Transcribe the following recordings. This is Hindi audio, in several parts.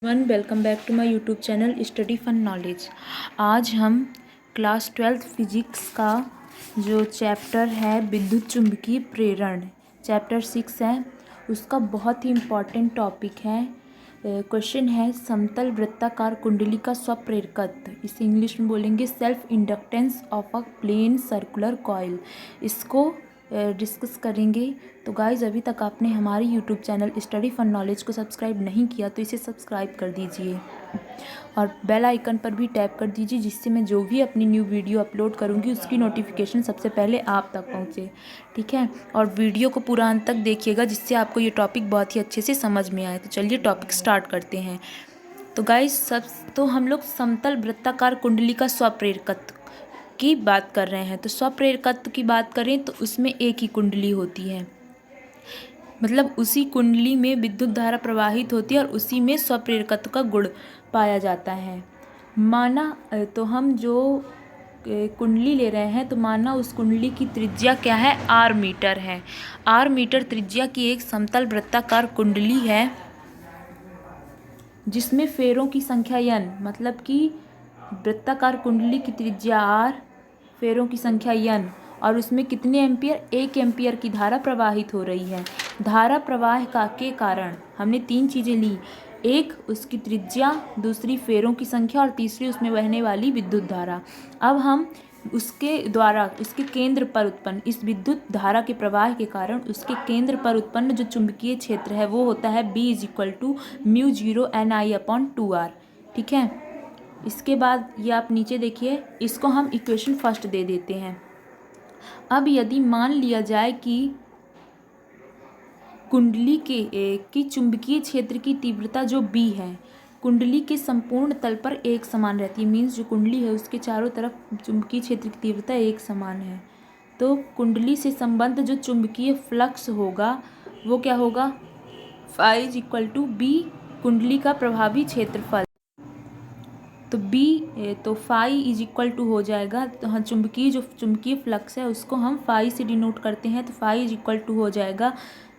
Welcome back to my YouTube channel study fun knowledge. आज हम क्लास 12th फिजिक्स का जो चैप्टर है विद्युत चुंबकीय प्रेरण, चैप्टर 6 है, उसका बहुत ही इम्पॉर्टेंट टॉपिक है। क्वेश्चन है समतल वृत्ताकार कुंडली का स्वप्रेरकत्व, इसे इंग्लिश में बोलेंगे self inductance of a plane circular coil. इसको डिस्कस करेंगे। तो गाइज, अभी तक आपने हमारी YouTube channel study fun knowledge को सब्सक्राइब नहीं किया तो इसे सब्सक्राइब कर दीजिए और बेल आइकन पर भी टैप कर दीजिए, जिससे मैं जो भी अपनी न्यू वीडियो अपलोड करूंगी उसकी नोटिफिकेशन सबसे पहले आप तक पहुंचे। ठीक है, और वीडियो को पूरा अंत तक देखिएगा, जिससे आपको ये टॉपिक बहुत ही अच्छे से समझ में आए। तो चलिए टॉपिक स्टार्ट करते हैं। तो गाइज, हम लोग समतल वृत्ताकार कुंडली का स्वप्रेरकत्व की बात कर रहे हैं। तो स्वप्रेरकत्व की बात करें तो उसमें एक ही कुंडली होती है, मतलब उसी कुंडली में विद्युत धारा प्रवाहित होती है और उसी में स्वप्रेरकत्व का गुण पाया जाता है। माना तो हम जो कुंडली ले रहे हैं, तो माना उस कुंडली की त्रिज्या क्या है, आर मीटर है। आर मीटर त्रिज्या की एक समतल वृत्ताकार कुंडली है जिसमें फेरों की संख्या n, मतलब कि वृत्ताकार कुंडली की त्रिज्या r, फेरों की संख्या n, और उसमें कितने एम्पियर, 1 एम्पियर की धारा प्रवाहित हो रही है। धारा प्रवाह के कारण हमने 3 चीज़ें ली, एक उसकी त्रिज्या, दूसरी फेरों की संख्या और तीसरी उसमें बहने वाली विद्युत धारा। अब हम उसके द्वारा उसके केंद्र पर उत्पन्न इस विद्युत धारा के प्रवाह के कारण उसके केंद्र पर उत्पन्न जो चुंबकीय क्षेत्र है वो होता है B = μ0 Ni/2r। ठीक है, इसके बाद ये आप नीचे देखिए, इसको हम इक्वेशन फर्स्ट दे देते हैं। अब यदि मान लिया जाए कि कुंडली की चुंबकीय क्षेत्र की तीव्रता जो B है, कुंडली के संपूर्ण तल पर एक समान रहती है, मीन्स जो कुंडली है उसके चारों तरफ चुंबकीय क्षेत्र की तीव्रता एक समान है। तो कुंडली से संबद्ध जो चुंबकीय फ्लक्स होगा वो क्या होगा, फाई = B, कुंडली का प्रभावी क्षेत्रफल। तो फाई = हो जाएगा, तो हाँ, चुंबकीय फ्लक्स है उसको हम फाई से डिनोट करते हैं। तो फाई = हो जाएगा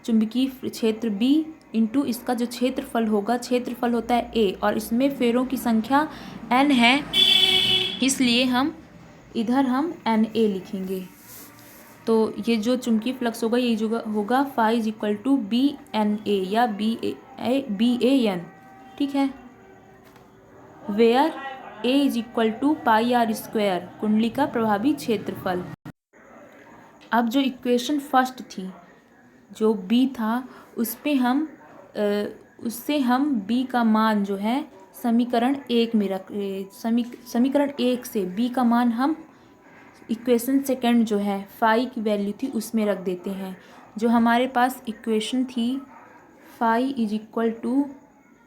चुंबकीय क्षेत्र B इंटू इसका जो क्षेत्रफल होगा, क्षेत्रफल होता है A, और इसमें फेरों की संख्या n है, इसलिए हम इधर Na लिखेंगे। तो ये जो चुंबकीय फ्लक्स होगा ये जो होगा फाई = BNA या BAN। ठीक है, वेयर A = πr², कुंडली का प्रभावी क्षेत्रफल। अब जो इक्वेशन फर्स्ट थी, जो B था, उससे हम B का मान जो है समीकरण 1 में समीकरण 1 से B का मान हम इक्वेशन सेकंड जो है फाई की वैल्यू थी उसमें रख देते हैं। जो हमारे पास इक्वेशन थी फाई =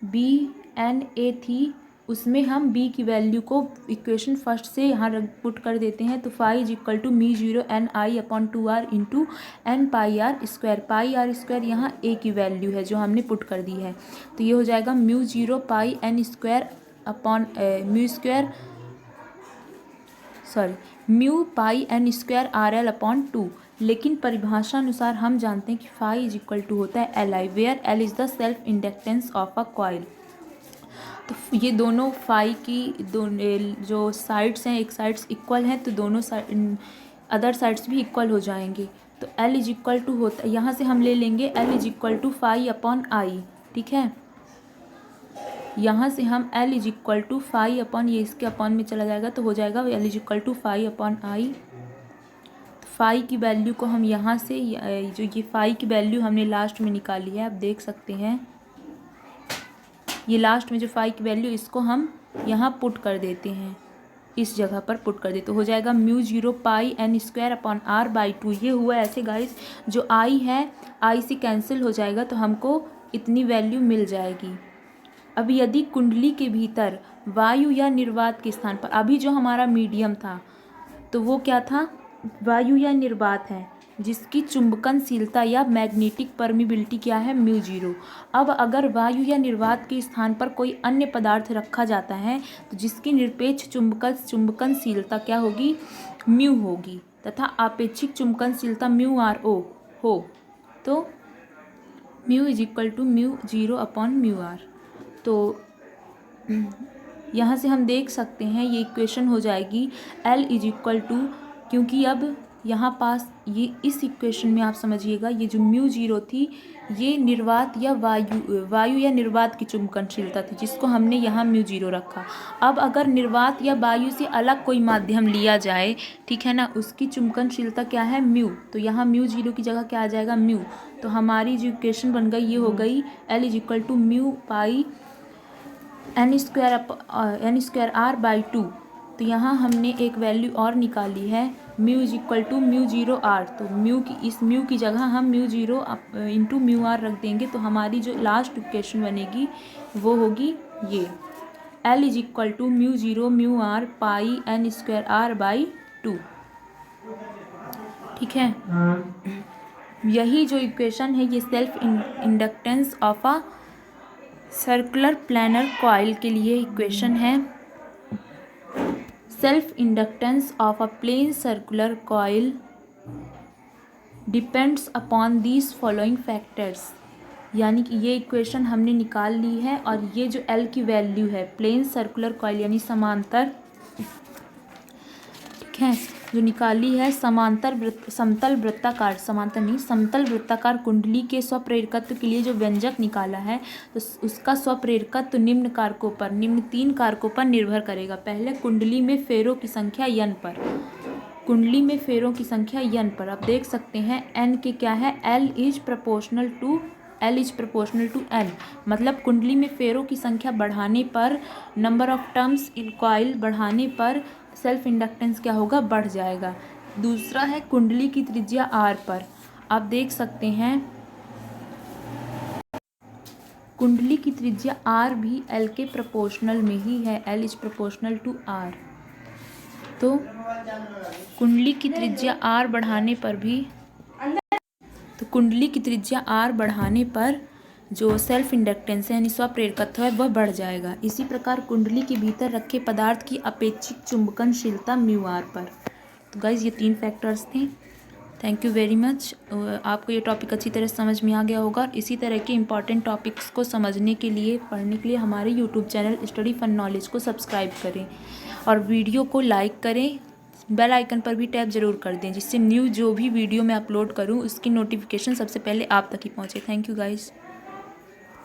BNA थी, उसमें हम B की वैल्यू को इक्वेशन फर्स्ट से यहाँ पुट कर देते हैं। तो phi = μ0 Ni/2r into n πr²। πr² यहाँ A की वैल्यू है जो हमने पुट कर दी है। तो ये हो जाएगा μ0 πn²RL/2। लेकिन परिभाषा अनुसार हम जानते हैं कि फाई = होता है Li, where L is the self inductance of a coil. तो ये दोनों फाई की जो साइड्स हैं, एक साइड्स इक्वल हैं तो दोनों अदर साइड्स भी इक्वल हो जाएंगे। तो L = होता है, यहाँ से हम ले लेंगे L = φ/I। ठीक है, यहाँ से हम L = φ/ ये इसके अपॉन में चला जाएगा तो हो जाएगा L = φ/I। फाई की वैल्यू को हम यहाँ से जो ये फाई की वैल्यू हमने लास्ट में निकाली है, आप देख सकते हैं, ये लास्ट में जो फाई की वैल्यू, इसको हम यहाँ पुट कर देते हैं, इस जगह पर पुट कर देते, तो हो जाएगा μ0 πn²/r/2। ये हुआ ऐसे गाइस, जो आई है आई से कैंसिल हो जाएगा तो हमको इतनी वैल्यू मिल जाएगी। अब यदि कुंडली के भीतर वायु या निर्वात के स्थान पर, अभी जो हमारा मीडियम था तो वो क्या था, वायु या निर्वात है, जिसकी चुंबकनशीलता या मैग्नेटिक परमिबिलिटी क्या है, μ0। अब अगर वायु या निर्वात के स्थान पर कोई अन्य पदार्थ रखा जाता है तो जिसकी निरपेक्ष चुंबकनशीलता क्या होगी, म्यू होगी, तथा आपेक्षिक चुंबकनशीलता μr हो, तो μ = μ0/μr। तो यहाँ से हम देख सकते हैं ये इक्वेशन हो जाएगी L इज इक्वल टू, क्योंकि अब यहाँ पास ये इस इक्वेशन में आप समझिएगा ये जो म्यू जीरो थी ये निर्वात या वायु या निर्वात की चुंबकनशीलता थी, जिसको हमने यहाँ म्यू जीरो रखा। अब अगर निर्वात या वायु से अलग कोई माध्यम लिया जाए, ठीक है ना, उसकी चुंबकनशीलता क्या है, म्यू, तो यहाँ म्यू जीरो की जगह क्या आ जाएगा, म्यू। तो हमारी जो इक्वेशन बन गई ये हो गई L is equal to mu pi n square r by 2। तो यहाँ हमने एक वैल्यू और निकाली है, mu is equal to mu zero r. तो इस म्यू की जगह हम mu zero into mu r रख देंगे, तो हमारी जो लास्ट इक्वेशन बनेगी वो होगी ये L is equal to mu zero mu r pi n square r by 2। ठीक है, यही जो इक्वेशन है ये self inductance of a circular planar coil के लिए इक्वेशन है। Self inductance of a plane circular coil depends upon these following factors. यानी कि ये इक्वेशन हमने निकाल ली है और ये जो L की वैल्यू है प्लेन सर्कुलर कॉइल यानी समांतर, ठीक है, जो निकाली है समतल वृत्ताकार कुंडली के स्वप्रेरकत्व के लिए जो व्यंजक निकाला है, तो उसका स्वप्रेरकत्व निम्न 3 कारकों पर निर्भर करेगा। पहले कुंडली में फेरों की संख्या n पर, आप देख सकते हैं n के क्या है, L is proportional to n, मतलब कुंडली में फेरों की संख्या बढ़ाने पर, number of turns in coil बढ़ाने पर सेल्फ इंडक्टेंस क्या होगा, बढ़ जाएगा। दूसरा है कुंडली की त्रिज्या r पर, आप देख सकते हैं कुंडली की त्रिज्या r भी L के प्रोपोर्शनल में ही है, L is proportional to r। तो कुंडली की त्रिज्या r बढ़ाने पर जो सेल्फ इंडक्टेंस है यानी स्वप्रेरकत्व है वह बढ़ जाएगा। इसी प्रकार कुंडली के भीतर रखे पदार्थ की अपेक्षित चुंबकनशीलता म्यू आर पर। तो गाइज ये 3 फैक्टर्स थे। Thank you very much. आपको ये टॉपिक अच्छी तरह समझ में आ गया होगा। इसी तरह के इंपॉर्टेंट टॉपिक्स को समझने के लिए, पढ़ने के लिए हमारे YouTube channel study fun knowledge को सब्सक्राइब करें और वीडियो को लाइक करें। बेल आइकन पर भी टैप ज़रूर कर दें, जिससे न्यू जो भी वीडियो मैं अपलोड करूं उसकी नोटिफिकेशन सबसे पहले आप तक ही पहुंचे। Thank you guys.